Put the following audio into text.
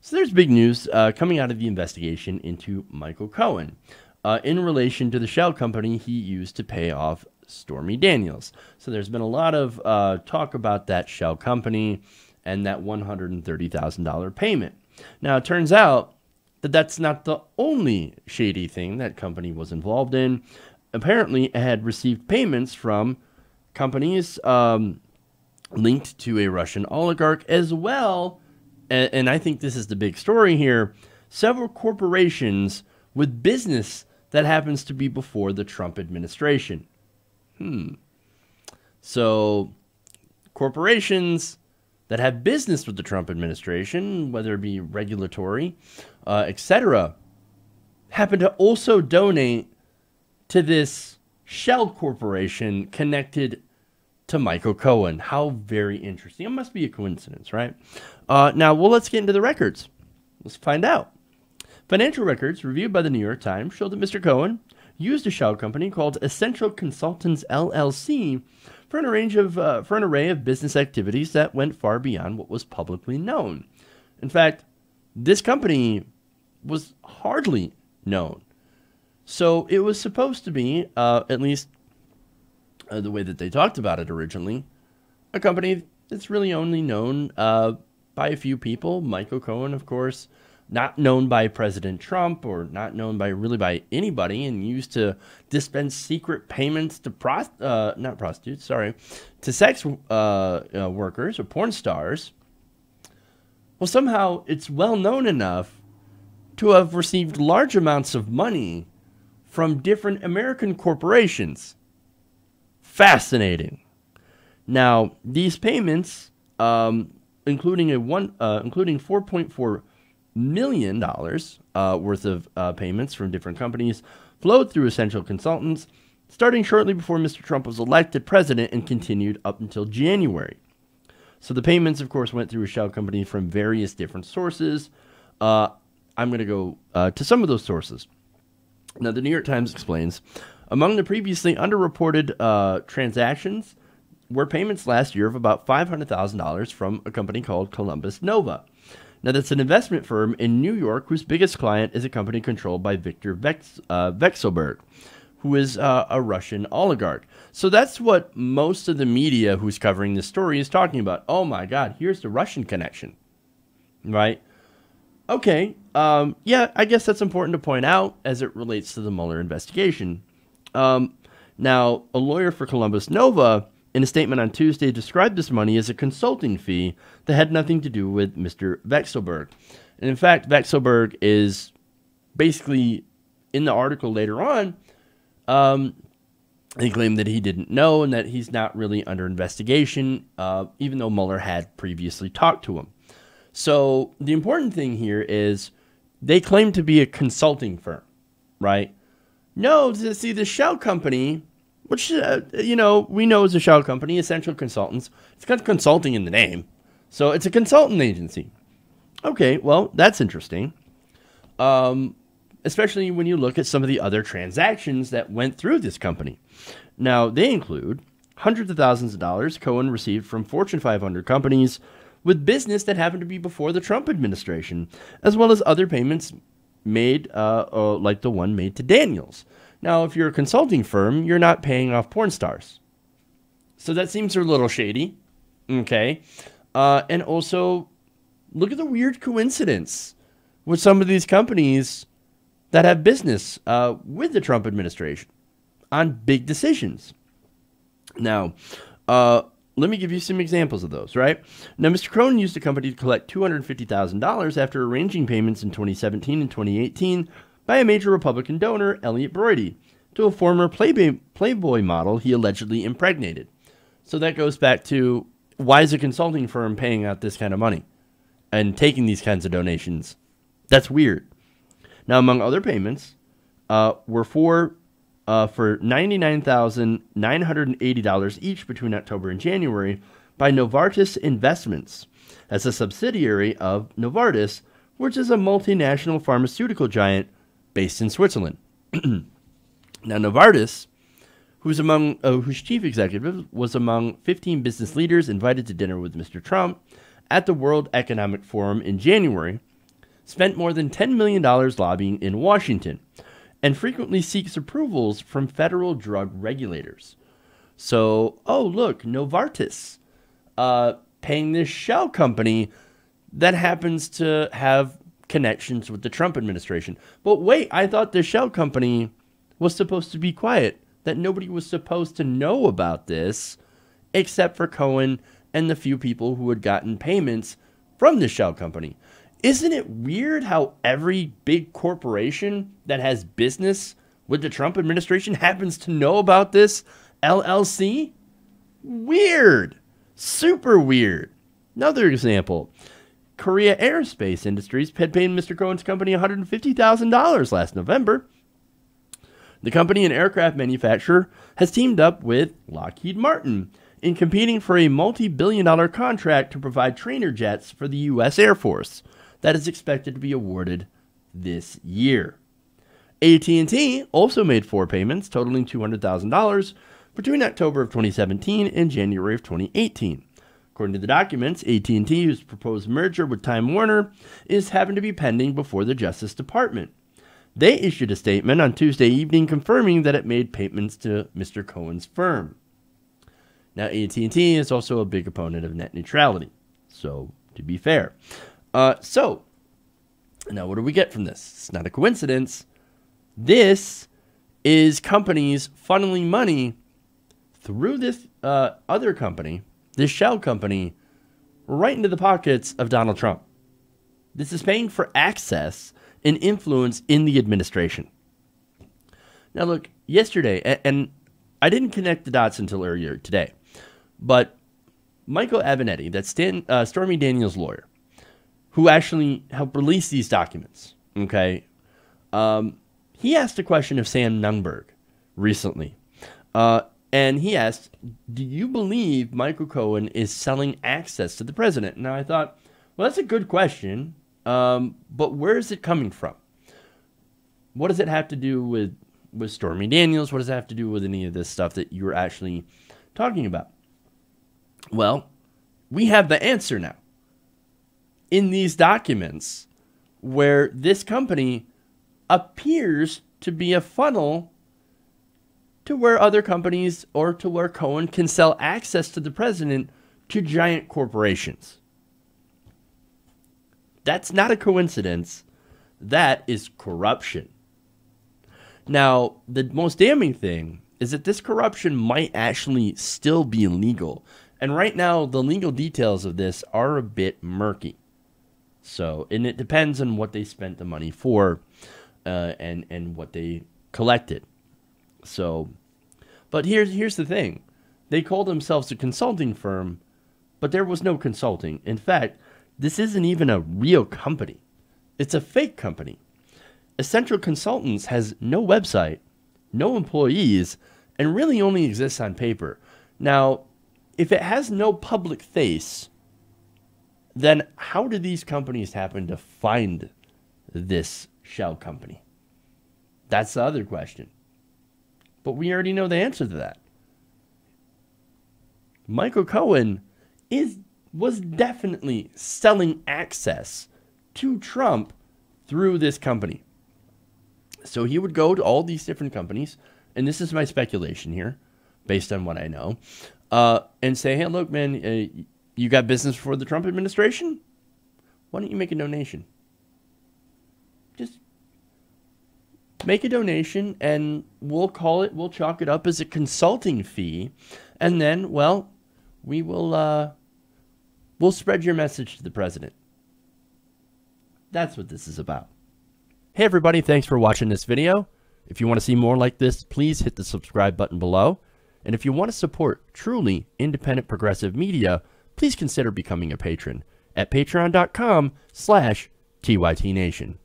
So there's big news coming out of the investigation into Michael Cohen in relation to the shell company he used to pay off Stormy Daniels. So there's been a lot of talk about that shell company and that $130,000 payment. Now, it turns out that that's not the only shady thing that company was involved in. Apparently, it had received payments from companies linked to a Russian oligarch as well. And I think this is the big story here, several corporations with business that happens to be before the Trump administration. So corporations that have business with the Trump administration, whether it be regulatory, etc., happen to also donate to this shell corporation connected to Michael Cohen. How very interesting. It must be a coincidence, right? Now, well, let's get into the records. Let's find out. Financial records reviewed by the New York Times show that Mr. Cohen used a shell company called Essential Consultants LLC for an array of business activities that went far beyond what was publicly known. In fact, this company was hardly known. So it was supposed to be, at least the way that they talked about it originally, a company that's really only known by a few people. Michael Cohen, of course, not known by President Trump or not known by anybody, and used to dispense secret payments to to sex workers or porn stars. Well, somehow it's well known enough to have received large amounts of money from different American corporations. Fascinating. Now, these payments, including $4.4 million worth of payments from different companies, flowed through Essential Consultants, starting shortly before Mr. Trump was elected president and continued up until January. So the payments, of course, went through a shell company from various different sources. I'm going to go to some of those sources. Now, the New York Times explains, among the previously underreported transactions were payments last year of about $500,000 from a company called Columbus Nova. Now, that's an investment firm in New York whose biggest client is a company controlled by Viktor Vekselberg, who is a Russian oligarch. So that's what most of the media who's covering this story is talking about. Oh, my God, here's the Russian connection, right? Okay, yeah, I guess that's important to point out as it relates to the Mueller investigation. Now, a lawyer for Columbus Nova, in a statement on Tuesday, described this money as a consulting fee that had nothing to do with Mr. Vekselberg. And in fact, Vekselberg is basically, in the article later on, he claimed that he didn't know and that he's not really under investigation, even though Mueller had previously talked to him. So the important thing here is they claim to be a consulting firm, right? No, see, the shell company, which, we know is a shell company, Essential Consultants, it's got consulting in the name. So it's a consultant agency. Okay, well, that's interesting. Especially when you look at some of the other transactions that went through this company. Now, they include hundreds of thousands of dollars Cohen received from Fortune 500 companies with business that happened to be before the Trump administration, as well as other payments made, like the one made to Daniels. Now, if you're a consulting firm, you're not paying off porn stars. So that seems a little shady. Okay. And also, look at the weird coincidence with some of these companies that have business with the Trump administration on big decisions. Now, let me give you some examples of those, right? Now, Mr. Cohen used the company to collect $250,000 after arranging payments in 2017 and 2018 by a major Republican donor, Elliot Brody, to a former Playboy model he allegedly impregnated. So that goes back to, why is a consulting firm paying out this kind of money and taking these kinds of donations? That's weird. Now, among other payments, were for $99,980 each between October and January by Novartis Investments as a subsidiary of Novartis, which is a multinational pharmaceutical giant based in Switzerland. Now, Novartis, whose chief executive was among 15 business leaders invited to dinner with Mr. Trump at the World Economic Forum in January, spent more than $10 million lobbying in Washington, and frequently seeks approvals from federal drug regulators. So, oh, look, Novartis paying this shell company that happens to have connections with the Trump administration. But wait, I thought the shell company was supposed to be quiet, that nobody was supposed to know about this except for Cohen and the few people who had gotten payments from the shell company. Isn't it weird how every big corporation that has business with the Trump administration happens to know about this LLC? Weird. Super weird. Another example. Korea Aerospace Industries had paid Mr. Cohen's company $150,000 last November. The company, an aircraft manufacturer, has teamed up with Lockheed Martin in competing for a multi-billion-dollar contract to provide trainer jets for the U.S. Air Force that is expected to be awarded this year. AT&T also made 4 payments totaling $200,000 between October of 2017 and January of 2018. According to the documents, AT&T, whose proposed merger with Time Warner, is having to be pending before the Justice Department. They issued a statement on Tuesday evening confirming that it made payments to Mr. Cohen's firm. Now, AT&T is also a big opponent of net neutrality, so to be fair. So, now what do we get from this? It's not a coincidence. This is companies funneling money through this other company, this shell company, right into the pockets of Donald Trump. This is paying for access and influence in the administration. Now look, yesterday, and I didn't connect the dots until earlier today, but Michael Avenatti, that's Stormy Daniels' lawyer, who actually helped release these documents, okay, he asked a question of Sam Nunberg recently. And he asked, do you believe Michael Cohen is selling access to the president? Now, I thought, well, that's a good question, but where is it coming from? What does it have to do with Stormy Daniels? What does it have to do with any of this stuff that you're actually talking about? Well, we have the answer now. In these documents, where this company appears to be a funnel to where other companies or to where Cohen can sell access to the president to giant corporations. That's not a coincidence. That is corruption. Now, the most damning thing is that this corruption might actually still be illegal. And right now, the legal details of this are a bit murky. So, and it depends on what they spent the money for and what they collected. So, but here's the thing. They call themselves a consulting firm, but there was no consulting. In fact, this isn't even a real company. It's a fake company. Essential Consultants has no website, no employees, and really only exists on paper. Now, if it has no public face, then how do these companies happen to find this shell company? That's the other question. But we already know the answer to that. Michael Cohen was definitely selling access to Trump through this company. So he would go to all these different companies, and this is my speculation here, based on what I know, and say, hey, look, man, you got business for the Trump administration? Why don't you make a donation? Just make a donation, and we'll chalk it up as a consulting fee, and then, well, we'll spread your message to the president. That's what this is about. Hey everybody, thanks for watching this video. If you want to see more like this, please hit the subscribe button below. And if you want to support truly independent progressive media, please consider becoming a patron at patreon.com/TYTNation.